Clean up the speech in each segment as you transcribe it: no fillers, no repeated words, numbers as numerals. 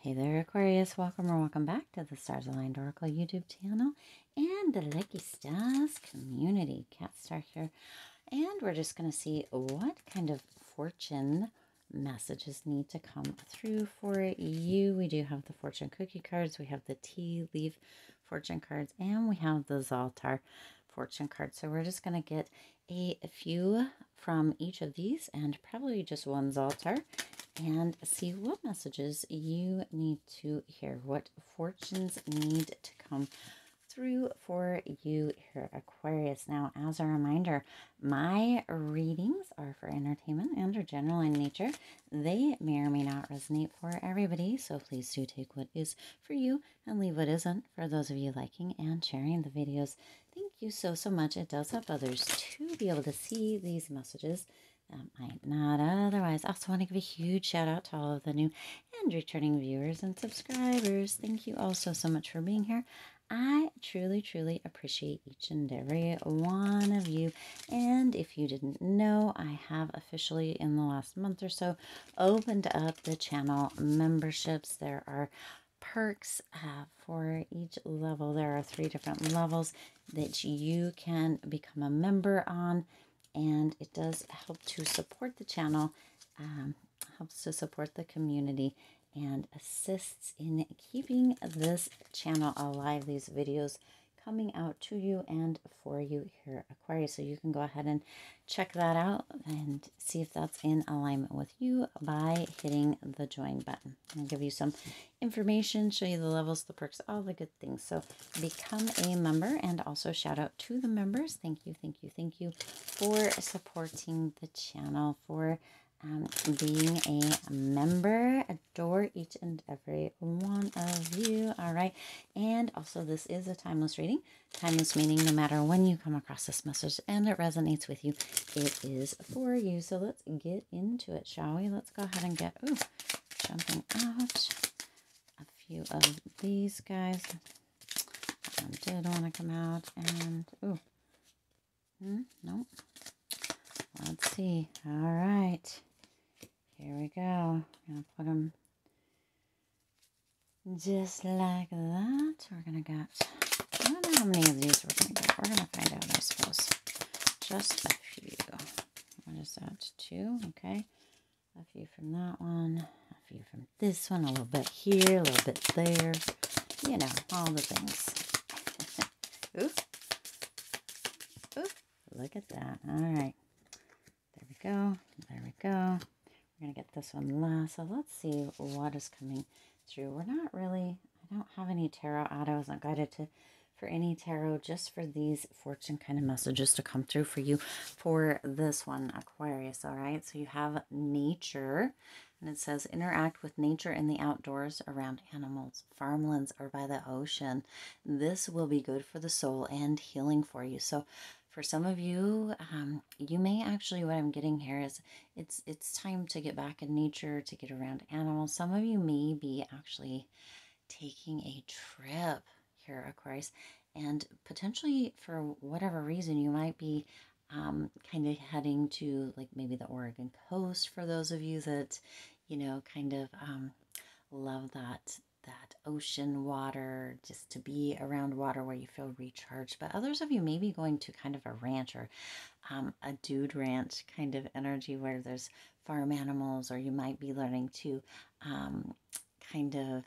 Hey there, Aquarius. Welcome or welcome back to the Stars Aligned Oracle YouTube channel and the Lucky Stars community. Cat Star here. And we're just going to see what kind of fortune messages need to come through for you. We do have the fortune cookie cards. We have the tea leaf fortune cards. And we have the Zoltar fortune cards. So we're just going to get a few from each of these and probably just one Zoltar, and see what messages you need to hear, what fortunes need to come through for you here, Aquarius. Now, as a reminder, my readings are for entertainment and are general in nature. They may or may not resonate for everybody, so please do take what is for you and leave what isn't. For those of you liking and sharing the videos, thank you so much. It does help others to be able to see these messages that might not otherwise. I also want to give a huge shout out to all of the new and returning viewers and subscribers. Thank you all so much for being here. I truly appreciate each and every one of you. And if you didn't know, I have officially in the last month or so opened up the channel memberships. There are perks for each level. There are 3 different levels that you can become a member on, and it does help to support the channel, helps to support the community, and assists in keeping this channel alive, these videos coming out to you and for you here, Aquarius. So you can go ahead and check that out and see if that's in alignment with you by hitting the join button. I'll give you some information, show you the levels, the perks, all the good things. So become a member, and also shout out to the members. Thank you for supporting the channel, for being a member. Adore each and every one of you. All right. And also, this is a timeless reading. Timeless meaning no matter when you come across this message and it resonates with you, it is for you. So let's get into it, shall we? Let's go ahead and get, jumping out a few of these guys. That one did want to come out, and, nope. Let's see. All right. Here we go. I'm going to put them just like that. We're going to get, I don't know how many of these we're going to get. We're going to find out, I suppose. Just a few. What is that? 2. Okay. A few from that one. A few from this one. A little bit here. A little bit there. You know, all the things. Ooh. Ooh. Look at that. All right. There we go. There we go. We're going to get this one last. So let's see what is coming through. We're not really, I don't have any tarot out. I wasn't guided for any tarot, just for these fortune kind of messages to come through for you for this one, Aquarius. All right. So you have nature, and it says interact with nature in the outdoors, around animals, farmlands, or by the ocean. This will be good for the soul and healing for you. So for some of you, you may actually, what I'm getting here is it's time to get back in nature, to get around animals. Some of you may be actually taking a trip here, Aquarius, and potentially for whatever reason, you might be kind of heading to like maybe the Oregon coast, for those of you that, you know, kind of love that ocean water, just to be around water where you feel recharged. But others of you may be going to kind of a ranch, or a dude ranch kind of energy where there's farm animals, or you might be learning to kind of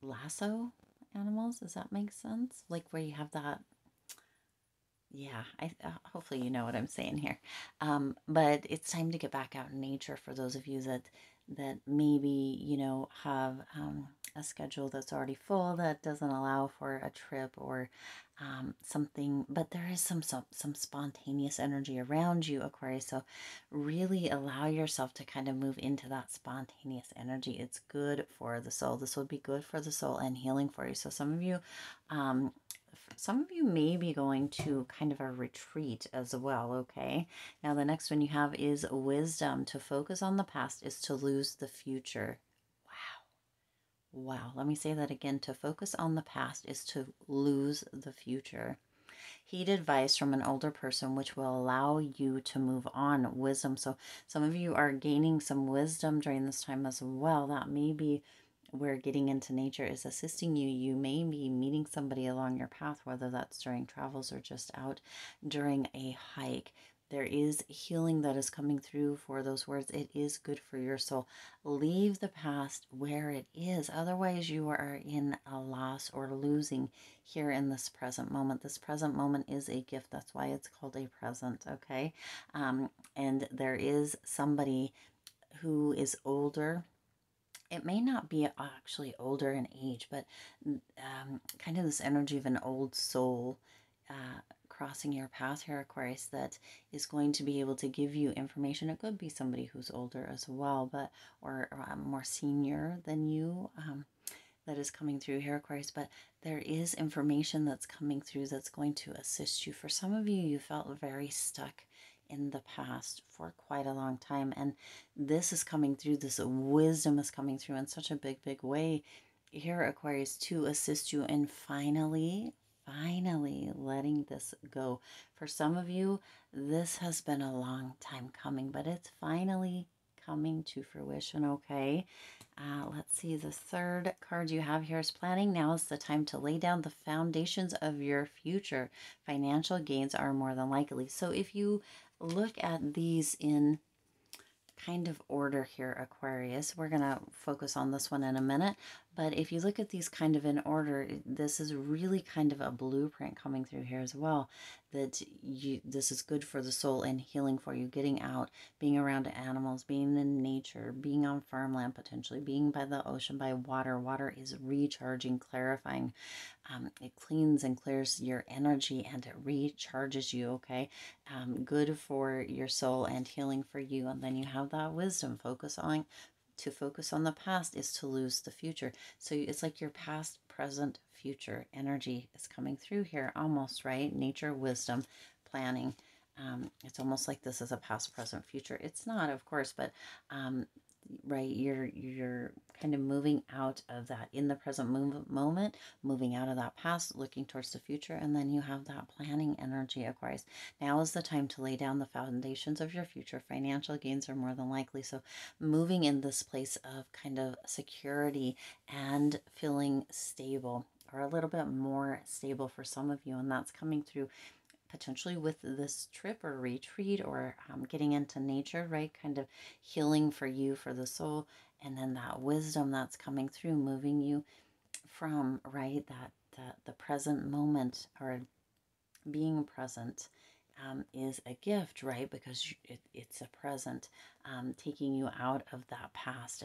lasso animals. Does that make sense? Like where you have that, yeah, hopefully you know what I'm saying here. But it's time to get back out in nature for those of you that maybe, you know, have a schedule that's already full, that doesn't allow for a trip or something, but there is some spontaneous energy around you, Aquarius. So really allow yourself to kind of move into that spontaneous energy. It's good for the soul. This would be good for the soul and healing for you. So some of you may be going to kind of a retreat as well, okay? Now, the next one you have is wisdom. To focus on the past is to lose the future. Wow. Let me say that again. To focus on the past is to lose the future. Heed advice from an older person, which will allow you to move on. Wisdom. So some of you are gaining some wisdom during this time as well. That may be where getting into nature is assisting you. You may be meeting somebody along your path, whether that's during travels or just out during a hike. There is healing that is coming through for those words. It is good for your soul. Leave the past where it is. Otherwise, you are in a loss or losing here in this present moment. This present moment is a gift. That's why it's called a present, okay? And there is somebody who is older. It may not be actually older in age, but kind of this energy of an old soul crossing your path here, Aquarius, that is going to be able to give you information. It could be somebody who's older as well, but or more senior than you. That is coming through here, Aquarius, but there is information that's coming through that's going to assist you. For some of you, you felt very stuck in the past for quite a long time, and this is coming through. This wisdom is coming through in such a big way here, Aquarius, to assist you in finally letting this go. For some of you, this has been a long time coming, but it's finally coming to fruition, okay? Let's see, the third card you have here is planning. Now is the time to lay down the foundations of your future. Financial gains are more than likely. So if you look at these in kind of order here, Aquarius, we're going to focus on this one in a minute. But if you look at these kind of in order, this is really kind of a blueprint coming through here as well. That this is good for the soul and healing for you. Getting out, being around animals, being in nature, being on farmland potentially, being by the ocean, by water. Water is recharging, clarifying. It cleans and clears your energy and it recharges you, okay? Good for your soul and healing for you. And then you have that wisdom. To focus on the past is to lose the future. So it's like your past, present, future energy is coming through here almost, right? Nature, wisdom, planning. It's almost like this is a past, present, future. It's not, of course, but right, you're kind of moving out of that in the present moment, moving out of that past, looking towards the future, and then you have that planning energy, Aquarius. Now is the time to lay down the foundations of your future. Financial gains are more than likely. So moving in this place of kind of security and feeling stable, or a little bit more stable for some of you, and that's coming through potentially with this trip or retreat, or getting into nature, right? Kind of healing for you, for the soul. And then that wisdom that's coming through, moving you from, right, the present moment, or being present is a gift, right? Because it's a present, taking you out of that past,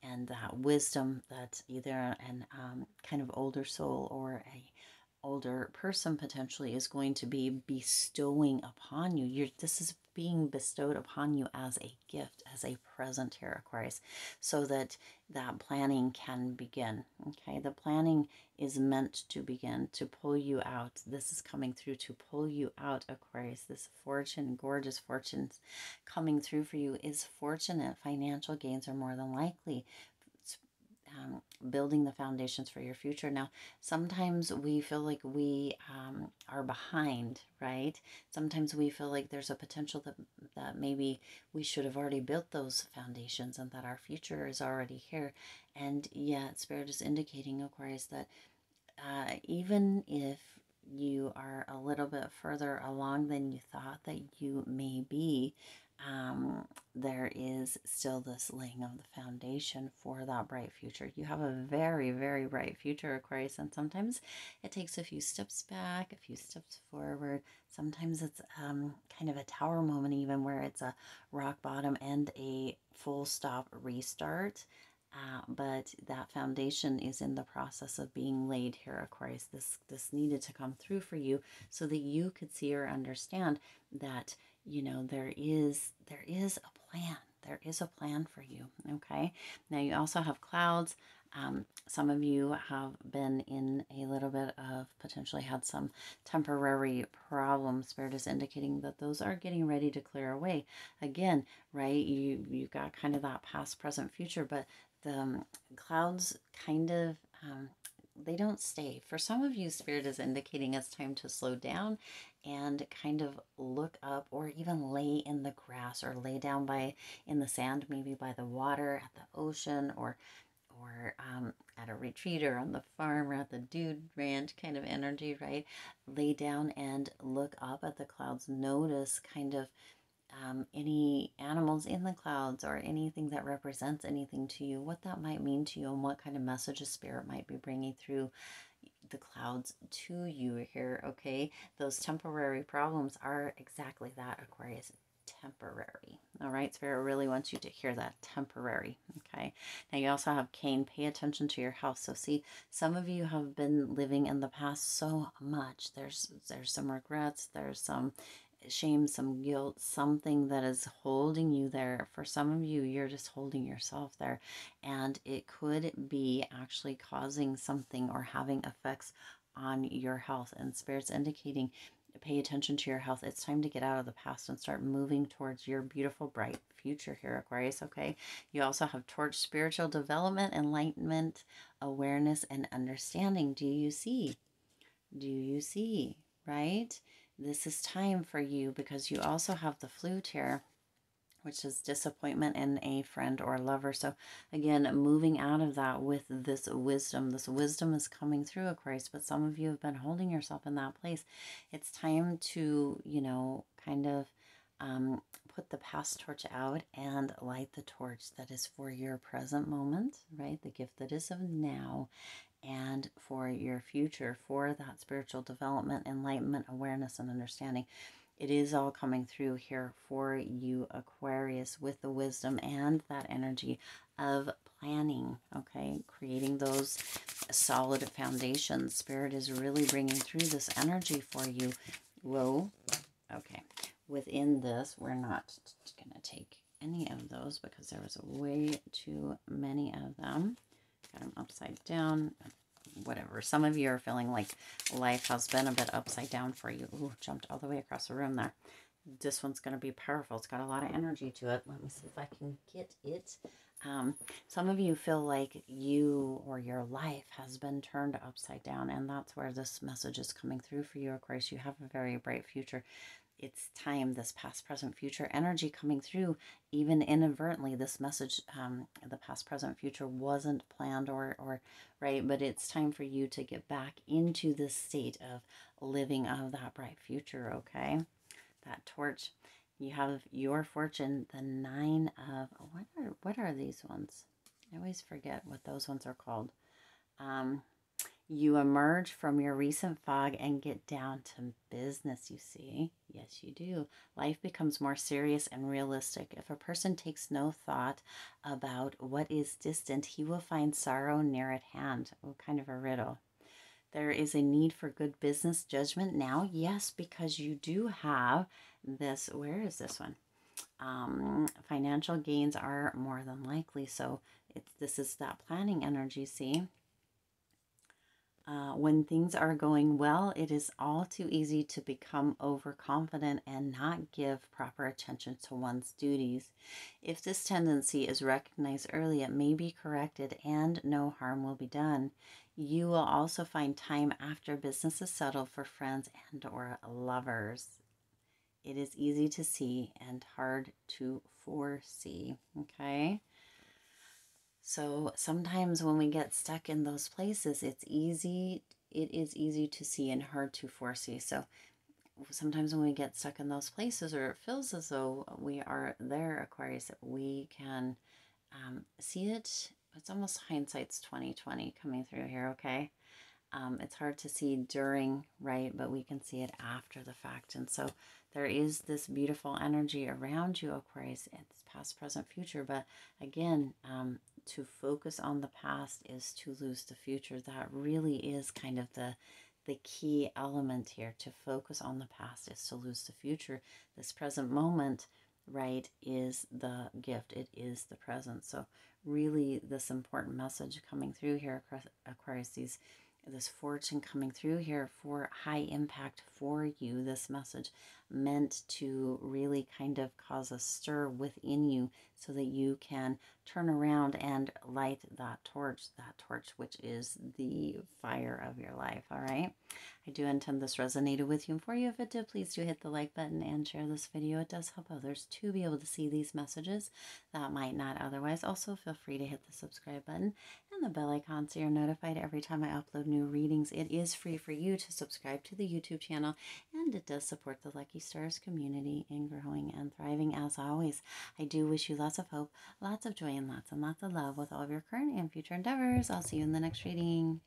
and that wisdom that either an kind of older soul or a older person potentially is going to be bestowing upon you. This is being bestowed upon you as a gift, as a present here, Aquarius, so that that planning can begin. Okay, the planning is meant to begin to pull you out. This is coming through to pull you out, Aquarius. This fortune, gorgeous fortunes coming through for you is fortunate. Financial gains are more than likely. Building the foundations for your future. Now, sometimes we feel like we are behind, right? Sometimes we feel like there's a potential that maybe we should have already built those foundations and that our future is already here. And yet, Spirit is indicating, Aquarius, that even if you are a little bit further along than you thought that you may be, there is still this laying of the foundation for that bright future. You have a very bright future, Aquarius, and sometimes it takes a few steps back, a few steps forward. Sometimes it's kind of a tower moment, even where it's a rock bottom and a full stop restart. But that foundation is in the process of being laid here, Aquarius. This needed to come through for you so that you could see or understand that, you know, there is a plan. There is a plan for you, okay? Now, you also have clouds. Some of you have been in a little bit of, potentially had some temporary problems. Spirit is indicating that those are getting ready to clear away. Again, right, you've got kind of that past, present, future, but the clouds kind of, they don't stay. For some of you, Spirit is indicating it's time to slow down and kind of look up, or even lay in the grass, or lay down in the sand, maybe by the water, at the ocean, or or at a retreat or on the farm or at the dude ranch kind of energy, right? Lay down and look up at the clouds. Notice kind of any animals in the clouds or anything that represents anything to you, what that might mean to you, and what kind of message a spirit might be bringing through the clouds to you here, okay? Those temporary problems are exactly that, Aquarius. Temporary. All right, Spirit really wants you to hear that. Temporary. Okay. Now you also have Cain. Pay attention to your house. So see, some of you have been living in the past so much. There's some regrets. There's some shame, some guilt, something that is holding you there. For some of you, you're just holding yourself there, and it could be actually causing something or having effects on your health. And Spirit's indicating, pay attention to your health. It's time to get out of the past and start moving towards your beautiful, bright future here, Aquarius, okay? You also have Torch, spiritual development, enlightenment, awareness, and understanding. Do you see? Do you see? Right? This is time for you, because you also have the Flute here, which is disappointment in a friend or lover. So again, moving out of that with this wisdom. This wisdom is coming through, Aquarius, but some of you have been holding yourself in that place. It's time to, you know, kind of put the past torch out and light the torch that is for your present moment, right? The gift that is of now, and for your future, for that spiritual development, enlightenment, awareness, and understanding. It is all coming through here for you, Aquarius, with the wisdom and that energy of planning, okay? Creating those solid foundations. Spirit is really bringing through this energy for you. Whoa. Okay. Within this, we're not going to take any of those because there was way too many of them. Got them upside down, whatever. Some of you are feeling like life has been a bit upside down for you. Ooh, jumped all the way across the room there. This one's going to be powerful. It's got a lot of energy to it. Let me see if I can get it. Some of you feel like you or your life has been turned upside down, and that's where this message is coming through for you, Aquarius. You have a very bright future. It's time, this past, present, future energy coming through, even inadvertently. This message, the past, present, future wasn't planned or right, but it's time for you to get back into this state of living of that bright future, okay? That torch. You have your fortune, the 9 of, what are these ones? I always forget what those ones are called. You emerge from your recent fog and get down to business, you see. Yes, you do. Life becomes more serious and realistic. If a person takes no thought about what is distant, he will find sorrow near at hand. Oh, kind of a riddle. There is a need for good business judgment now. Yes, because you do have this. Where is this one? Financial gains are more than likely. So this is that planning energy, see? When things are going well, it is all too easy to become overconfident and not give proper attention to one's duties. If this tendency is recognized early, it may be corrected and no harm will be done. You will also find time after business is settled for friends and or lovers. It is easy to see and hard to foresee, okay? So sometimes when we get stuck in those places, it is easy to see and hard to foresee. So sometimes when we get stuck in those places, or it feels as though we are there, Aquarius, we can see it. It's almost hindsight's 2020 coming through here, okay? It's hard to see during, right? But we can see it after the fact. And so there is this beautiful energy around you, Aquarius. It's past, present, future. But again, to focus on the past is to lose the future. That really is kind of the key element here. To focus on the past is to lose the future. This present moment, right, is the gift. It is the present. So really this important message coming through here, Aquarius, this fortune coming through here for high impact for you, this message meant to really kind of cause a stir within you so that you can turn around and light that torch which is the fire of your life. All right, I do intend this resonated with you and for you. If it did, please do hit the like button and share this video. It does help others to be able to see these messages that might not otherwise. Also, feel free to hit the subscribe button and the bell icon so you're notified every time I upload new readings. It is free for you to subscribe to the YouTube channel, and it does support the Lucky Stars community in growing and thriving. As always, I do wish you lots of hope, lots of joy, and lots of love with all of your current and future endeavors. I'll see you in the next reading.